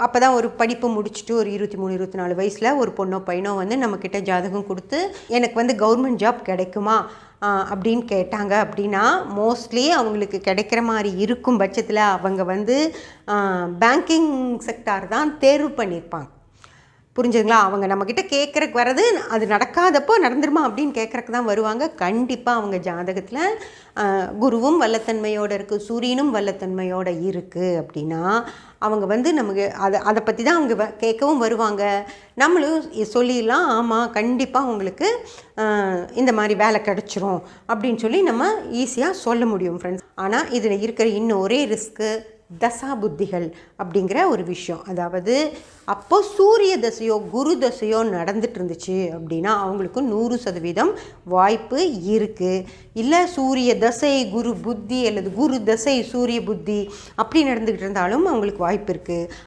அப்போ தான் ஒரு படிப்பு முடிச்சுட்டு ஒரு 23 24 வயசில் ஒரு பொண்ணோ பையனோ வந்து நம்மக்கிட்ட ஜாதகம் கொடுத்து எனக்கு வந்து கவர்மெண்ட் ஜாப் கிடைக்குமா அப்படின்னு கேட்டாங்க அப்படின்னா மோஸ்ட்லி அவங்களுக்கு கிடைக்கிற மாதிரி இருக்கும் பட்சத்தில் அவங்க வந்து பேங்கிங் செக்டார் தான் தேர்வு பண்ணியிருப்பாங்க. புரிஞ்சுதுங்களா? அவங்க நம்மக்கிட்ட கேட்குறக்கு வர்றது அது நடக்காதப்போ நடந்துருமா அப்படின்னு கேட்குறக்கு தான் வருவாங்க. கண்டிப்பாக அவங்க ஜாதகத்தில் குருவும் வல்லத்தன்மையோடு இருக்குது, சூரியனும் வல்லத்தன்மையோடு இருக்குது அப்படின்னா அவங்க வந்து நமக்கு அதை பற்றி தான் அவங்க கேட்கவும் வருவாங்க. நம்மளும் சொல்லிடலாம், ஆமாம் கண்டிப்பாக உங்களுக்கு இந்த மாதிரி வேலை கிடச்சிரும் அப்படின்னு சொல்லி நம்ம ஈஸியாக சொல்ல முடியும் ஃப்ரெண்ட்ஸ். ஆனால் இதில் இருக்கிற இன்னும் ஒரே ரிஸ்க்கு தசா புத்திகள் அப்படிங்கிற ஒரு விஷயம். அதாவது அப்போது சூரிய தசையோ குரு தசையோ நடந்துட்டு இருந்துச்சு அப்படின்னா அவங்களுக்கு 100% வாய்ப்பு இருக்குது. இல்லை சூரிய தசை குரு புத்தி அல்லது குரு தசை சூரிய புத்தி அப்படி நடந்துக்கிட்டு இருந்தாலும் அவங்களுக்கு வாய்ப்பு இருக்குது.